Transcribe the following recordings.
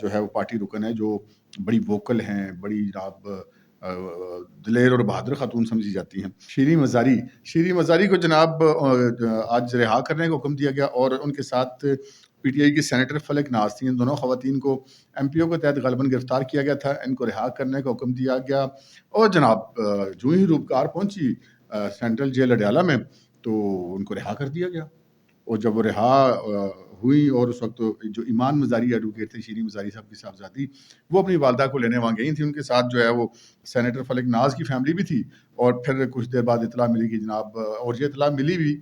جو ہے وہ پارٹی رکن ہے جو بڑی ووکل ہیں، بڑی جناب دلیر اور بہادر خاتون سمجھی جاتی ہیں، شیریں مزاری کو جناب آج رہا کرنے کا حکم دیا گیا، اور ان کے ساتھ پی ٹی آئی کی سینیٹر فلک ناز تھیں۔ ان دونوں خواتین کو ایم پی او کے تحت غالباً گرفتار کیا گیا تھا، ان کو رہا کرنے کا حکم دیا گیا، اور جناب جو ہی روپکار پہنچی سینٹرل جیل اڈیالہ میں تو ان کو رہا کر دیا گیا، اور جب وہ رہا ہوئی، اور اس وقت جو ایمان مزاری ایڈوکیٹ تھے، شیریں مزاری صاحب کی صاحبزادی، وہ اپنی والدہ کو لینے وہاں گئی تھیں، ان کے ساتھ جو ہے وہ سینیٹر فلک ناز کی فیملی بھی تھی، اور پھر کچھ دیر بعد اطلاع ملی کہ جناب، اور یہ اطلاع ملی بھی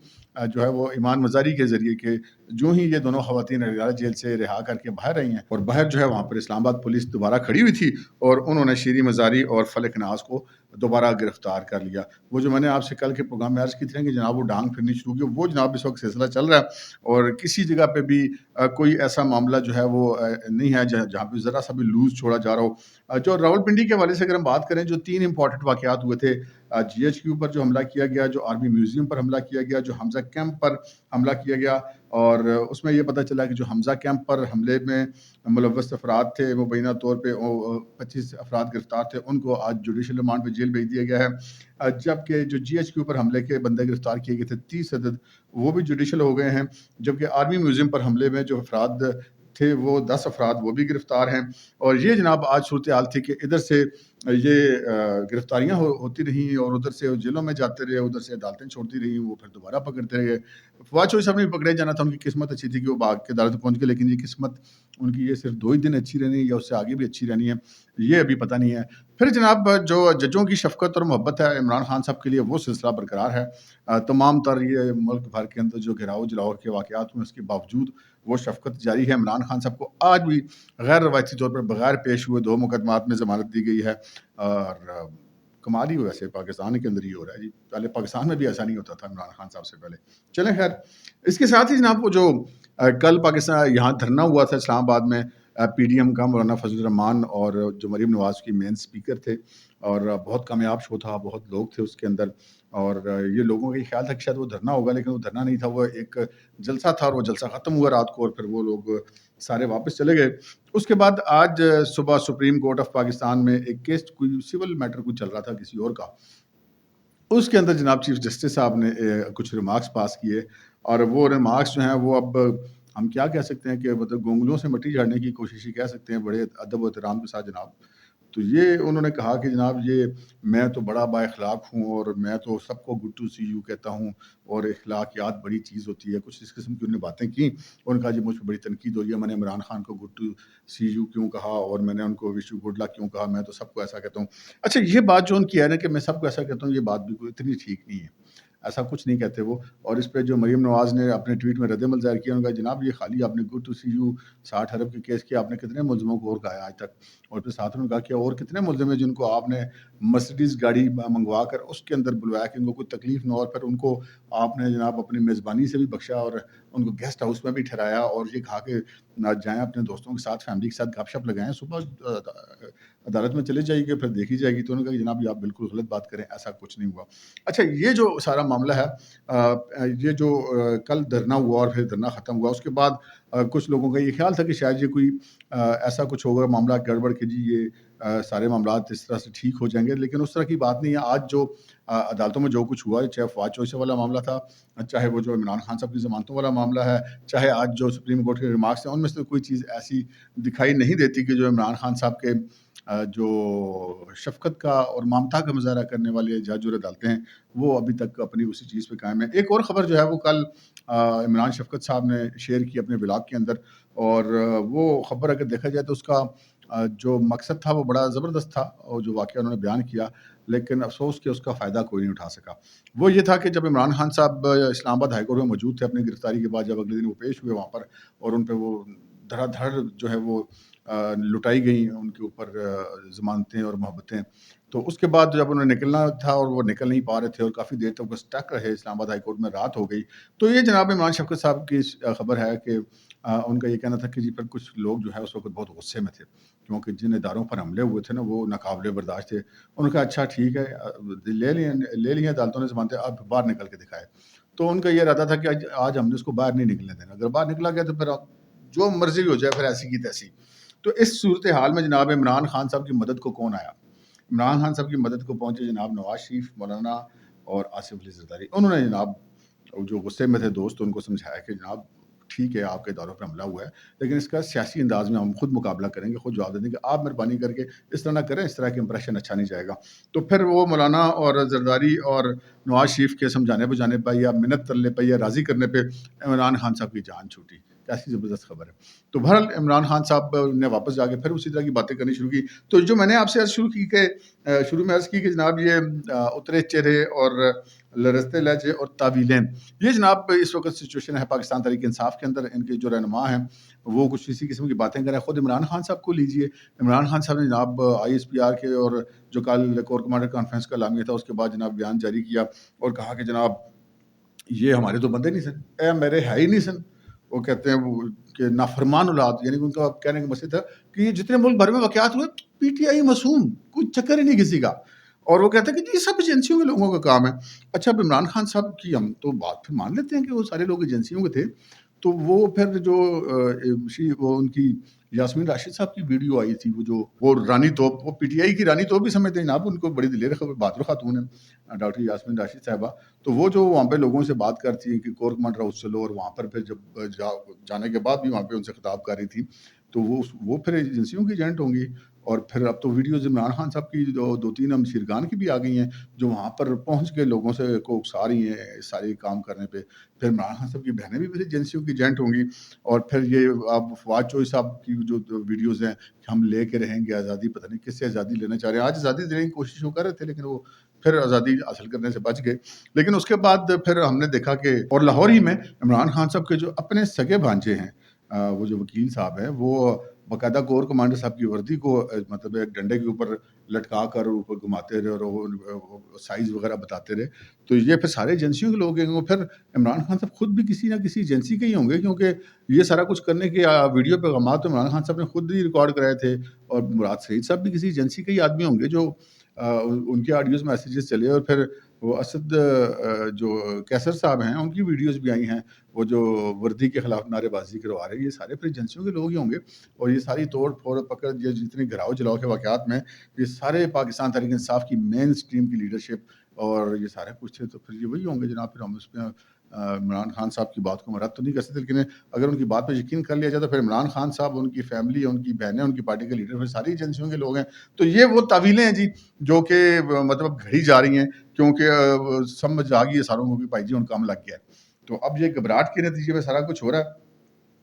جو ہے وہ ایمان مزاری کے ذریعے کہ جو ہی یہ دونوں خواتین اڈیالہ جیل سے رہا کر کے باہر آئی ہیں، اور باہر جو ہے وہاں پر اسلام آباد پولیس دوبارہ کھڑی ہوئی تھی، اور انہوں نے شیریں مزاری اور فلک ناز کو دوبارہ گرفتار کر لیا۔ وہ جو میں نے آپ سے کل کے پروگرام میں عرض کی تھی کہ جناب وہ ڈانگ پھرنی شروع کی، وہ جناب اس وقت سلسلہ چل رہا ہے، اور کسی جگہ پہ بھی کوئی ایسا معاملہ جو ہے وہ نہیں ہے جہاں پہ ذرا سا بھی لوز چھوڑا جا رہا ہو۔ جو راولپنڈی کے حوالے سے اگر ہم بات کریں، جو 3 امپورٹنٹ واقعات ہوئے تھے، جی ایچ کیو پر جو حملہ کیا گیا، جو آرمی میوزیم پر حملہ کیا گیا، جو حمزہ کیمپ پر حملہ کیا گیا، اور اس میں یہ پتہ چلا کہ جو حمزہ کیمپ پر حملے میں ملوث افراد تھے، مبینہ طور پہ 25 افراد گرفتار تھے، ان کو آج جوڈیشل ریمانڈ پہ جیل بھیج دیا گیا ہے، جبکہ جو جی ایچ کیو پر حملے کے بندے گرفتار کیے گئے تھے 30 عدد، وہ بھی جوڈیشل ہو گئے ہیں، جبکہ آرمی میوزیم پر حملے میں جو افراد تھے وہ 10 افراد وہ بھی گرفتار ہیں۔ اور یہ جناب آج صورتحال تھی کہ ادھر سے یہ گرفتاریاں ہوتی رہیں، اور ادھر سے جیلوں میں جاتے رہے، ادھر سے عدالتیں چھوڑتی رہیں، وہ پھر دوبارہ پکڑتے رہے۔ فواد چوہدری صاحب نے بھی پکڑے جانا تھا، ان کی قسمت اچھی تھی کہ وہ بھاگ کے عدالت پہنچ گئے، لیکن یہ قسمت ان کی یہ صرف 2 ہی دن اچھی رہنی ہے یا اس سے آگے بھی اچھی رہنی ہے، یہ ابھی پتہ نہیں ہے۔ پھر جناب جو ججوں کی شفقت اور محبت ہے عمران خان صاحب کے لیے، وہ سلسلہ برقرار ہے۔ تمام تر یہ ملک بھر کے اندر جو گھراؤ جلاؤ کے واقعات ہوئے، اس کے باوجود وہ شفقت جاری ہے۔ عمران خان صاحب کو آج بھی غیر روایتی طور پر بغیر پیش ہوئے 2 مقدمات میں ضمانت دی گئی ہے، اور کمال ہی ویسے پاکستان کے اندر ہی ہو رہا ہے جی، پہلے پاکستان میں بھی ایسا نہیں ہوتا تھا عمران خان صاحب سے پہلے۔ چلیں خیر، اس کے ساتھ ہی جناب وہ جو کل پاکستان یہاں دھرنا ہوا تھا اسلام آباد میں، پی ڈی ایم کا مولانا فضل الرحمان اور جو مریم نواز کی مین اسپیکر تھے، اور بہت کامیاب شو تھا، بہت لوگ تھے اس کے اندر، اور یہ لوگوں کا یہ خیال تھا کہ شاید وہ دھرنا ہوگا، لیکن وہ دھرنا نہیں تھا، وہ ایک جلسہ تھا، اور وہ جلسہ ختم ہوا رات کو، اور پھر وہ لوگ سارے واپس چلے گئے۔ اس کے بعد آج صبح سپریم کورٹ آف پاکستان میں ایک کیس، کوئی سول میٹر کوئی چل رہا تھا کسی اور کا، اس کے اندر جناب چیف جسٹس صاحب نے کچھ ریمارکس پاس کیے، اور وہ ریمارکس جو ہیں وہ اب ہم کیا کہہ سکتے ہیں کہ مطلب گونگلوں سے مٹی جھاڑنے کی کوشش ہی کہہ سکتے ہیں، بڑے ادب و احترام کے ساتھ جناب۔ تو یہ انہوں نے کہا کہ جناب یہ میں تو بڑا با اخلاق ہوں، اور میں تو سب کو گڈ ٹو سی یو کہتا ہوں، اور اخلاقیات بڑی چیز ہوتی ہے، کچھ اس قسم کی انہوں نے باتیں کی، اور ان کا جی مجھ پہ بڑی تنقید ہو رہی ہے، میں نے عمران خان کو گڈ ٹو سی یو کیوں کہا، اور میں نے ان کو وش یو گڈ لک کیوں کہا، میں تو سب کو ایسا کہتا ہوں۔ اچھا، یہ بات جو ان کی ہے نا کہ میں سب کو ایسا کہتا ہوں، یہ بات بھی کوئی اتنی ٹھیک نہیں ہے، ایسا کچھ نہیں کہتے وہ۔ اور اس پہ جو مریم نواز نے اپنے ٹویٹ میں رد عمل ظاہر کیا، انہوں نے کہا جناب یہ خالی آپ نے گڈ ٹو سی یو 60 ارب کے کیس کیا، آپ نے کتنے ملزموں کو اور کہا آج تک، اور پھر ساتھ میں کہا کہ اور کتنے ملزم ہیں جن کو آپ نے مرسیڈیز گاڑی منگوا کر اس کے اندر بلوایا کہ ان کو کوئی تکلیف نہ ہو، اور پھر ان کو آپ نے جناب اپنی میزبانی سے بھی بخشا، اور ان کو گیسٹ ہاؤس میں بھی ٹھہرایا، اور یہ کہا کہ جائیں اپنے دوستوں کے ساتھ، فیملی کے ساتھ گپ شپ لگائیں، صبح عدالت میں چلے جائیے گا، پھر دیکھی جائے گی۔ تو انہوں نے کہا کہ جناب یہ آپ بالکل غلط بات کریں، ایسا کچھ نہیں ہوا۔ اچھا، یہ جو سارا معاملہ ہے، یہ جو کل دھرنا ہوا اور پھر دھرنا ختم ہوا، اس کے بعد کچھ لوگوں کا یہ خیال تھا کہ شاید یہ کوئی ایسا کچھ ہوگا معاملہ گڑبڑ کہ جی یہ سارے معاملات اس طرح سے ٹھیک ہو جائیں گے، لیکن اس طرح کی بات نہیں ہے۔ آج جو عدالتوں میں جو کچھ ہوا ہے، چاہے فواد چوہدری والا معاملہ تھا، چاہے وہ جو عمران خان صاحب کی ضمانتوں والا معاملہ ہے، چاہے آج جو سپریم کورٹ کے ریمارکس ہیں، ان میں سے کوئی چیز ایسی دکھائی نہیں دیتی کہ جو عمران خان صاحب کے جو شفقت کا اور ممتا کا مظاہرہ کرنے والے جج اور عدالتیں ہیں، وہ ابھی تک اپنی اسی چیز پہ قائم ہیں۔ ایک اور خبر جو ہے وہ کل عمران شفقت صاحب نے شیئر کی اپنے بلاگ کے اندر، اور وہ خبر اگر دیکھا جائے تو اس کا جو مقصد تھا وہ بڑا زبردست تھا، اور جو واقعہ انہوں نے بیان کیا، لیکن افسوس کہ اس کا فائدہ کوئی نہیں اٹھا سکا۔ وہ یہ تھا کہ جب عمران خان صاحب اسلام آباد ہائی کورٹ میں موجود تھے اپنی گرفتاری کے بعد، جب اگلے دن وہ پیش ہوئے وہاں پر، اور ان پہ وہ دھڑا دھڑ جو ہے وہ لٹائی گئیں ان کے اوپر ضمانتیں اور محبتیں، تو اس کے بعد جب انہوں نے نکلنا تھا اور وہ نکل نہیں پا رہے تھے، اور کافی دیر تک وہ اسٹک رہے اسلام آباد ہائی کورٹ میں، رات ہو گئی، تو یہ جناب عمران شفقت صاحب کی خبر ہے کہ ان کا یہ کہنا تھا کہ جی پھر کچھ لوگ جو ہے اس وقت بہت غصے میں تھے، کیونکہ جن اداروں پر حملے ہوئے تھے نا وہ ناقابل برداشت تھے۔ انہوں نے کہا اچھا ٹھیک ہے، لے لی عدالتوں نے ضمانتیں، اب باہر نکل کے دکھائے۔ تو ان کا یہ ارادہ تھا کہ آج ہم نے اس کو باہر نہیں نکلنے دینا، اگر باہر نکلا گیا تو پھر جو مرضی ہو جائے، پھر ایسی کی تیسی۔ تو اس صورتحال میں جناب عمران خان صاحب کی مدد کو کون آیا؟ عمران خان صاحب کی مدد کو پہنچے جناب نواز شریف، مولانا اور آصف علی زرداری. انہوں نے جناب جو غصے میں تھے دوست، ان کو سمجھایا کہ جناب ٹھیک ہے آپ کے اداروں پہ حملہ ہوا ہے، لیکن اس کا سیاسی انداز میں ہم خود مقابلہ کریں گے، خود جواب دیں گے کہ آپ مہربانی کر کے اس طرح نہ کریں، اس طرح کے امپریشن اچھا نہیں جائے گا. تو پھر وہ مولانا اور زرداری اور نواز شریف کے سمجھانے بجانے پہ یا منت تلنے پہ یا راضی کرنے پہ عمران خان صاحب کی جان چھوٹی. کیسی زبردست خبر ہے. تو بہرحال عمران خان صاحب نے واپس جا کے پھر اسی طرح کی باتیں کرنی شروع کی. تو جو میں نے آپ سے عرض شروع میں عرض کی کہ جناب یہ اترے چہرے اور لرزتے لہجے اور تعویلیں، یہ جناب اس وقت سچویشن ہے پاکستان تحریک انصاف کے اندر. ان کے جو رہنما ہیں وہ کچھ اسی قسم کی باتیں کریں. خود عمران خان صاحب کو لیجئے، عمران خان صاحب نے جناب ISPR کے اور جو کل کور کمانڈر کانفرنس کا اعلامیہ تھا اس کے بعد جناب بیان جاری کیا اور کہا کہ جناب یہ ہمارے تو بندے نہیں سن، اے میرے ہے ہی نہیں سن. وہ کہتے ہیں وہ کہ نافرمان اولاد، یعنی ان کا کہنے کا مقصد تھا کہ یہ جتنے ملک بھر میں واقعات ہوئے PTI معصوم، کوئی چکر ہی نہیں کسی کا. اور وہ کہتے ہیں کہ یہ سب ایجنسیوں کے لوگوں کا کام ہے. اچھا اب عمران خان صاحب کی ہم تو بات پھر مان لیتے ہیں کہ وہ سارے لوگ ایجنسیوں کے تھے. تو وہ پھر جو وہ ان کی یاسمین راشد صاحب کی ویڈیو آئی تھی، وہ رانی توپ، وہ PTI کی رانی توپ بھی سمجھتے ہیں جناب. ان کو بڑی دلیر بہادر خاتون ہے ڈاکٹر یاسمین راشد صاحبہ. تو وہ جو وہاں پہ لوگوں سے بات کرتی ہیں کہ کور کمانڈر ہاؤس چلو، اور وہاں پر پھر جب جانے کے بعد بھی وہاں پہ ان سے خطاب کر رہی تھی، تو وہ پھر ایجنسیوں کی ایجنٹ ہوں گی. اور پھر اب تو ویڈیوز عمران خان صاحب کی دو تین ہم شیرگان کی بھی آ گئی ہیں جو وہاں پر پہنچ کے لوگوں سے کو اکسا رہی ہیں سارے کام کرنے پہ. پھر عمران خان صاحب کی بہنیں بھی پھر ایجنسیوں کی ایجنٹ ہوں گی. اور پھر یہ اب فواد چوہی صاحب کی جو ویڈیوز ہیں کہ ہم لے کے رہیں گے آزادی، پتہ نہیں کس سے آزادی لینا چاہ رہے ہیں. آج آزادی دینے کی کوشش وہ کر رہے تھے لیکن وہ پھر آزادی حاصل کرنے سے بچ گئے. لیکن اس کے بعد پھر ہم نے دیکھا کہ اور لاہور ہی میں عمران خان صاحب کے جو اپنے سگے بھانجے ہیں، وہ جو وکیل صاحب ہیں، وہ باقاعدہ کور کمانڈر صاحب کی وردی کو مطلب ایک ڈنڈے کے اوپر لٹکا کر اوپر گھماتے رہے اور وہ سائز وغیرہ بتاتے رہے. تو یہ پھر سارے ایجنسیوں کے لوگ ہیں. وہ پھر عمران خان صاحب خود بھی کسی نہ کسی ایجنسی کے ہی ہوں گے، کیونکہ یہ سارا کچھ کرنے کے ویڈیو پیغامات تو عمران خان صاحب نے خود ہی ریکارڈ کرائے تھے. اور مراد سعید صاحب بھی کسی ایجنسی کے ہی آدمی ہوں گے جو ان کے آڈیوز میسیجز چلے. اور پھر وہ اسد جو کیسر صاحب ہیں ان کی ویڈیوز بھی آئی ہیں، وہ جو وردی کے خلاف نعرے بازی کروا رہے ہیں. یہ سارے پھر ایجنسیوں کے لوگ ہی ہوں گے. اور یہ ساری توڑ پھوڑ پکڑ، یہ جتنی گھراؤ جلاؤ کے واقعات میں یہ سارے پاکستان تحریک انصاف کی مین سٹریم کی لیڈرشپ اور یہ سارے کچھ تھے. تو پھر یہ وہی ہوں گے جناب. پھر ہم اس میں عمران خان صاحب کی بات کو مرد تو نہیں کر سکتے، لیکن اگر ان کی بات پہ یقین کر لیا جائے تو پھر عمران خان صاحب، ان کی فیملی، ان کی بہنیں، ان کی پارٹی کے لیڈر، پھر ساری ایجنسیوں کے لوگ ہیں. تو یہ وہ تعویلیں ہیں جی جو کہ مطلب گھڑی جا رہی ہیں، کیونکہ سمجھ آ گئی ہے ساروں کو کہ بھائی جی ان کام لگ گیا ہے. تو اب یہ گھبراہٹ کے نتیجے میں سارا کچھ ہو رہا ہے.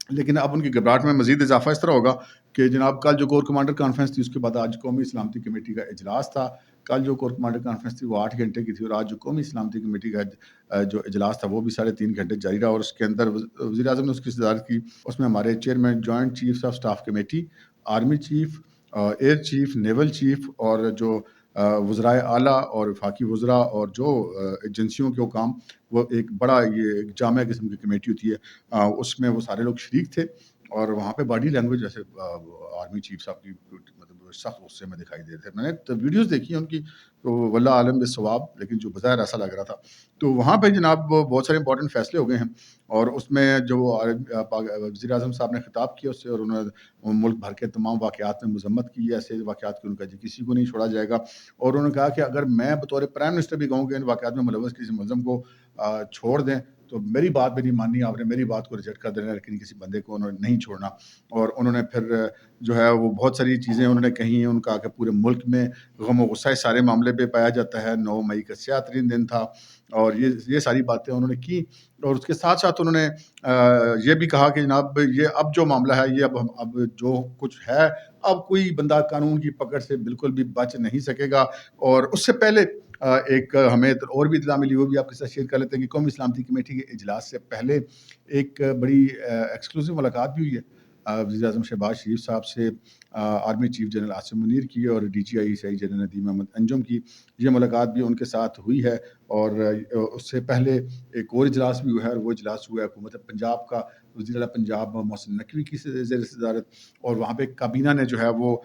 لیکن اب ان کی گھبراہٹ میں مزید اضافہ اس طرح ہوگا کہ جناب کل جو کور کمانڈر کانفرنس تھی اس کے بعد آج قومی سلامتی کمیٹی کا اجلاس تھا. کل جو کور کمانڈر کانفرنس تھی وہ 8 گھنٹے کی تھی، اور آج جو قومی سلامتی کمیٹی کا جو اجلاس تھا وہ بھی 3.5 گھنٹے جاری رہا. اور اس کے اندر وزیر اعظم نے اس کی صدارت کی. اس میں ہمارے chairman joint chiefs of staff committee, army chief, air chief, naval chief, اور جو وزرائے اعلیٰ اور وفاقی وزراء اور جو ایجنسیوں کے حکام، وہ ایک بڑا یہ ایک جامع قسم کی کمیٹی ہوتی ہے، اس میں وہ سارے لوگ شریک تھے. اور وہاں پہ باڈی لینگویج جیسے آرمی چیف صاحب کی مطلب سخت غصے میں دکھائی دے رہے تھے. میں نے ویڈیوز دیکھی ہیں ان کی، تو واللہ عالم بالصواب، لیکن جو بظاہر ایسا لگ رہا تھا. تو وہاں پہ جناب بہت سارے امپورٹنٹ فیصلے ہو گئے ہیں. اور اس میں جو وزیر اعظم صاحب نے خطاب کیا اس سے، اور انہوں نے ملک بھر کے تمام واقعات میں مذمت کی ہے. ایسے واقعات کی ان کا جی کسی کو نہیں چھوڑا جائے گا. اور انہوں نے کہا کہ اگر میں بطور پرائم منسٹر بھی کہوں کہ ان واقعات میں ملوث کسی ملزم کو چھوڑ دیں تو میری بات بھی نہیں ماننی، آپ نے میری بات کو ریجیکٹ کر دینا، لیکن کسی بندے کو انہوں نے نہیں چھوڑنا. اور انہوں نے پھر جو ہے وہ بہت ساری چیزیں انہوں نے کہی ہیں. ان کا کہ پورے ملک میں غم و غصہ اس سارے معاملے پہ پایا جاتا ہے. 9 مئی کا سیاہ ترین دن تھا، اور یہ ساری باتیں انہوں نے کی. اور اس کے ساتھ ساتھ انہوں نے یہ بھی کہا کہ جناب یہ اب جو معاملہ ہے یہ اب جو کچھ ہے، اب کوئی بندہ قانون کی پکڑ سے بالکل بھی بچ نہیں سکے گا. اور اس سے پہلے ایک ہمیں اور بھی اطلاع ملی، وہ بھی آپ کے ساتھ شیئر کر لیتے ہیں کہ قومی سلامتی کمیٹی کے اجلاس سے پہلے ایک بڑی ایکسکلوسیو ملاقات بھی ہوئی ہے وزیر اعظم شہباز شریف صاحب سے army chief general Asim Munir کی اور DGI جنرل ندیم احمد انجم کی. یہ ملاقات بھی ان کے ساتھ ہوئی ہے. اور اس سے پہلے ایک اور اجلاس بھی ہوا ہے، اور وہ اجلاس ہوا ہے حکومت پنجاب کا وزیر اعلیٰ پنجاب محسن نقوی کی زیر صدارت، اور وہاں پہ کابینہ نے جو ہے وہ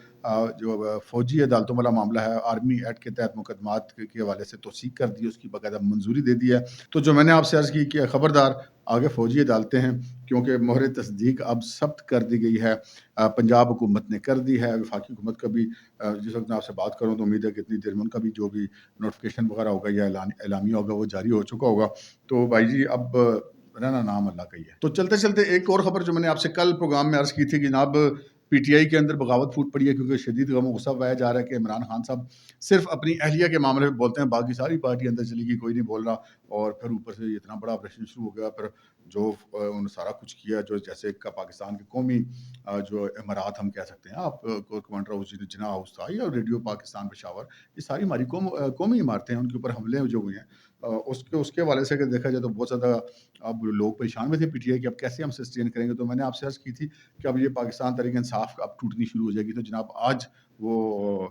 جو فوجی عدالتوں والا معاملہ ہے آرمی ایکٹ کے تحت مقدمات کے حوالے سے توثیق کر دی، اس کی باقاعدہ منظوری دے دی ہے۔ تو جو میں نے آپ سے عرض کی کہ خبردار آگے فوجی عدالتیں ہیں، کیونکہ مہر تصدیق اب ثبت کر دی گئی ہے، پنجاب حکومت نے کر دی ہے، وفاقی حکومت کا بھی جس وقت میں آپ سے بات کروں تو امید ہے کہ اتنی دیر میں ان کا بھی جو بھی نوٹیفکیشن وغیرہ ہوگا یا اعلامیہ ہوگا وہ جاری ہو چکا ہوگا۔ تو بھائی جی اب رہنا نام اللہ کا ہی ہے۔ تو چلتے چلتے ایک اور خبر جو میں نے آپ سے کل پروگرام میں عرض کی تھی کہ جناب پی ٹی آئی کے اندر بغاوت پھوٹ پڑی ہے، کیونکہ شدید غم و غصہ پایا جا رہا ہے کہ عمران خان صاحب صرف اپنی اہلیہ کے معاملے میں بولتے ہیں، باقی ساری پارٹی اندر چلی گئی، کوئی نہیں بول رہا، اور پھر اوپر سے اتنا بڑا آپریشن شروع ہو گیا، پھر جو انہوں نے سارا کچھ کیا، جو جیسے کا پاکستان کے قومی جو امارات ہم کہہ سکتے ہیں، آپ کو کمانڈر ہاؤس جناح ہاؤس تھا یا ریڈیو پاکستان پشاور، یہ ساری ہماری قومی عمارتیں ہیں، ان کے اوپر حملے جو ہوئے ہیں، اس کے حوالے سے اگر دیکھا جائے تو بہت زیادہ اب لوگ پریشان میں تھے پی ٹی آئی کہ اب کیسے ہم سسٹین کریں گے۔ تو میں نے آپ سے عرض کی تھی کہ اب یہ پاکستان تحریک انصاف اب ٹوٹنی شروع ہو جائے گی۔ تو جناب آج وہ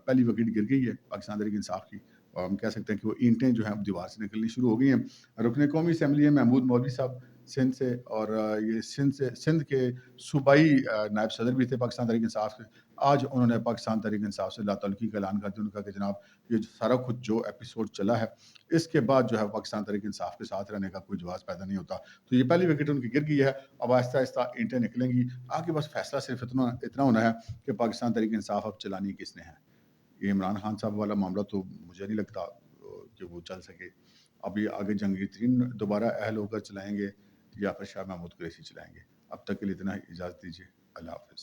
پہلی وکٹ گر گئی ہے پاکستان تحریک انصاف کی، اور ہم کہہ سکتے ہیں کہ وہ اینٹیں جو ہیں اب دیوار سے نکلنی شروع ہو گئی ہیں۔ رکن قومی اسمبلی ہے محمود مولوی صاحب سندھ سے، اور یہ سندھ کے صوبائی نائب صدر بھی تھے پاکستان تحریک انصاف سے، آج انہوں نے پاکستان تحریک انصاف سے لا تعلقی کا اعلان کر دیا۔ انہوں نے کہا کہ جناب یہ سارا کچھ جو ایپیسوڈ چلا ہے اس کے بعد جو ہے پاکستان تحریک انصاف کے ساتھ رہنے کا کوئی جواز پیدا نہیں ہوتا۔ تو یہ پہلی وکٹ ان کی گر گئی ہے، اب آہستہ آہستہ اینٹیں نکلیں گی، آگے بس فیصلہ صرف اتنا ہونا ہے کہ پاکستان تحریک انصاف اب چلانی کس نے ہے۔ یہ عمران خان صاحب والا معاملہ تو مجھے نہیں لگتا کہ وہ چل سکے، اب یہ آگے جہانگیر ترین دوبارہ اہل ہو کر چلائیں گے یا پھر شاہ محمود قریشی چلائیں گے۔ اب تک کے لیے اتنا ہی، اجازت دیجیے، اللہ حافظ۔